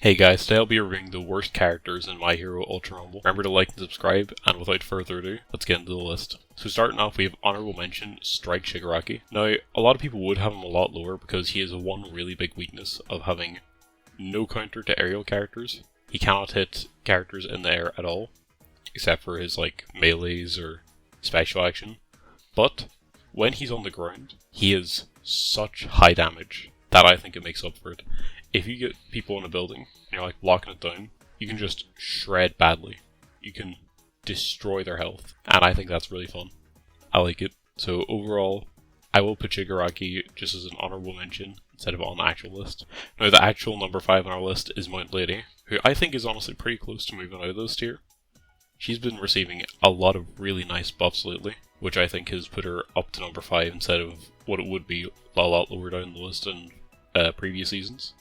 Hey guys, today I'll be reviewing the worst characters in My Hero Ultra Rumble. Remember to like and subscribe, and without further ado, let's get into the list. So starting off, we have honorable mention, Strike Shigaraki. Now, a lot of people would have him a lot lower because he has one really big weakness of having no counter to aerial characters. He cannot hit characters in the air at all, except for his melees or special action. But when he's on the ground, he is such high damage that I think it makes up for it. If you get people in a building and you're locking it down, you can just shred badly. You can destroy their health, and I think that's really fun. I like it. So overall, I will put Shigaraki just as an honorable mention instead of on the actual list. Now the actual number 5 on our list is Mount Lady, who I think is honestly pretty close to moving out of this tier. She's been receiving a lot of really nice buffs lately, which I think has put her up to number 5 instead of what it would be a lot lower down the list in previous seasons.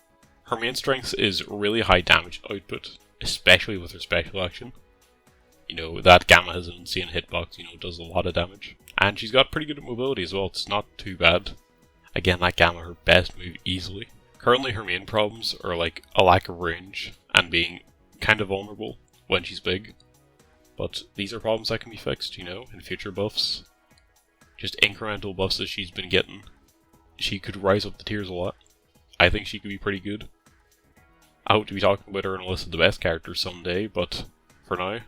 Her main strength is really high damage output, especially with her special action. That Gamma has an insane hitbox, does a lot of damage. And she's got pretty good mobility as well, it's not too bad. Again, that Gamma, her best move easily. Currently her main problems are a lack of range and being kind of vulnerable when she's big. But these are problems that can be fixed, in future buffs. Just incremental buffs that she's been getting. She could rise up the tiers a lot. I think she could be pretty good. I hope to be talking about her in a list of the best characters someday, but for now,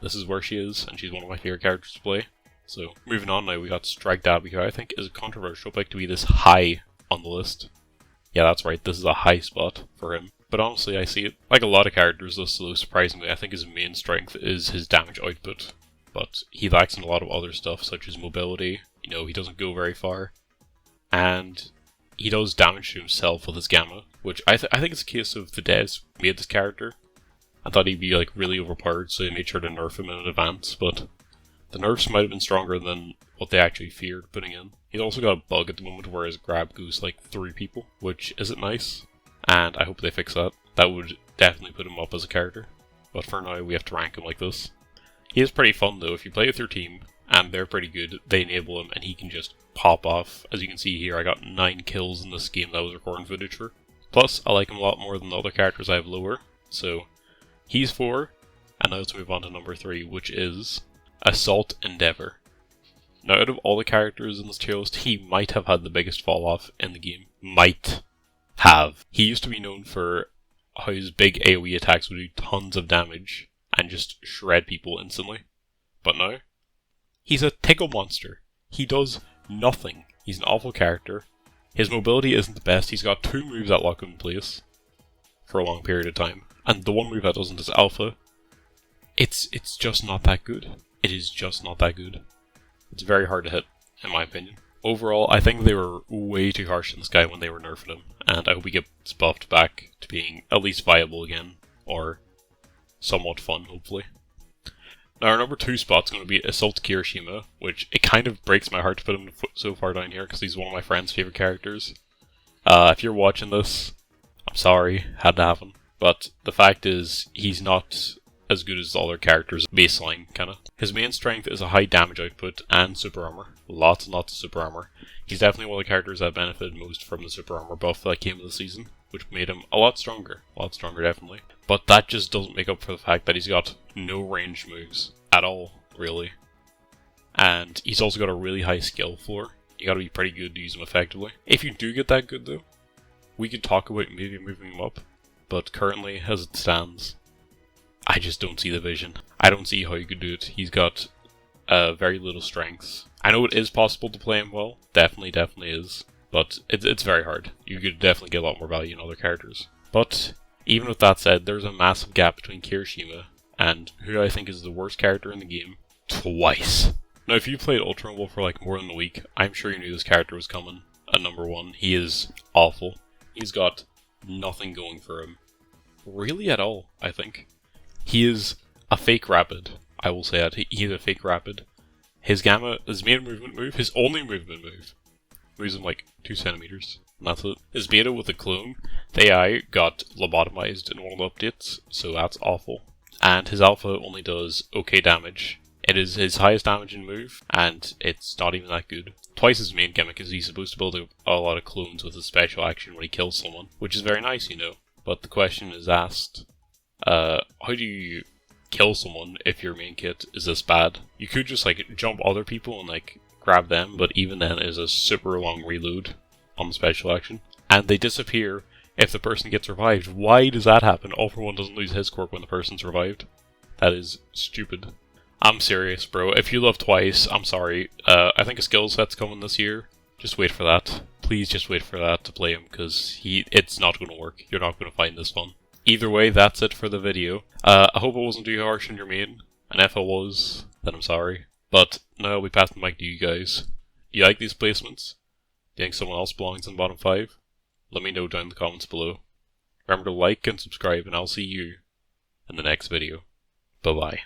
this is where she is, and she's one of my favourite characters to play. So, moving on now, we got Strike Dabi, who I think is a controversial pick to be this high on the list. Yeah, that's right, this is a high spot for him. But honestly, I see it like a lot of characters this, so surprisingly, I think his main strength is his damage output. But he lacks in a lot of other stuff, such as mobility. He doesn't go very far. And he does damage to himself with his Gamma, which I think it's a case of the devs made this character. I thought he'd be really overpowered, so they made sure to nerf him in advance, but the nerfs might have been stronger than what they actually feared putting in. He's also got a bug at the moment where his grab goes 3 people, which isn't nice, and I hope they fix that. That would definitely put him up as a character, but for now we have to rank him like this. He is pretty fun though. If you play with your team, and they're pretty good, they enable him and he can just pop off. As you can see here, I got 9 kills in this game that I was recording footage for. Plus, I like him a lot more than the other characters I have lower, so he's 4, and now let's move on to number 3, which is Assault Endeavor. Now, out of all the characters in this tier list, he might have had the biggest fall off in the game. Might have. He used to be known for how his big AoE attacks would do tons of damage and just shred people instantly. But now, he's a tickle monster. He does nothing. He's an awful character. His mobility isn't the best. He's got 2 moves that lock him in place for a long period of time. And the one move that doesn't is Alpha. It's just not that good. It is just not that good. It's very hard to hit, in my opinion. Overall, I think they were way too harsh on this guy when they were nerfing him. And I hope he gets buffed back to being at least viable again. Or somewhat fun, hopefully. Now our number 2 spot's going to be Assault Kirishima, which it kind of breaks my heart to put him so far down here because he's one of my friend's favourite characters. If you're watching this, I'm sorry, had to happen. But the fact is, he's not as good as the other characters baseline, kinda. His main strength is a high damage output and super armor. Lots and lots of super armor. He's definitely one of the characters that benefited most from the super armor buff that came with the season, which made him a lot stronger. A lot stronger, definitely. But that just doesn't make up for the fact that he's got no range moves at all, really. And he's also got a really high skill floor. You gotta be pretty good to use him effectively. If you do get that good though, we could talk about maybe moving him up. But currently, as it stands, I just don't see the vision. I don't see how you could do it. He's got very little strength. I know it is possible to play him well. Definitely is. But it's very hard. You could definitely get a lot more value in other characters. But even with that said, there's a massive gap between Kirishima and who I think is the worst character in the game twice. Now, if you played Ultra Rumble for more than a week, I'm sure you knew this character was coming at number 1. He is awful. He's got nothing going for him. Really at all, I think. He is a fake rapid. I will say that. He is a fake rapid. His Gamma, his main movement move, his only movement move, moves him 2 centimeters. And that's it. His beta with the clone, the AI got lobotomized in one of the updates, so that's awful. And his alpha only does okay damage. It is his highest damaging move, and it's not even that good. Twice his main gimmick is he's supposed to build a lot of clones with his special action when he kills someone, which is very nice, but the question is asked, how do you kill someone if your main kit is this bad? You could just like jump other people and like grab them, but even then it is a super long reload on the special action. And they disappear if the person gets revived. Why does that happen? All for One doesn't lose his quirk when the person's revived. That is stupid. I'm serious, bro. If you love Twice, I'm sorry. I think a skill set's coming this year. Just wait for that. Please just wait for that to play him, because it's not going to work. You're not going to find this fun. Either way, that's it for the video. I hope it wasn't too harsh on your main, and if it was, then I'm sorry. But now I'll be passing the mic to you guys. Do you like these placements? Do you think someone else belongs in the bottom 5? Let me know down in the comments below. Remember to like and subscribe, and I'll see you in the next video. Bye-bye.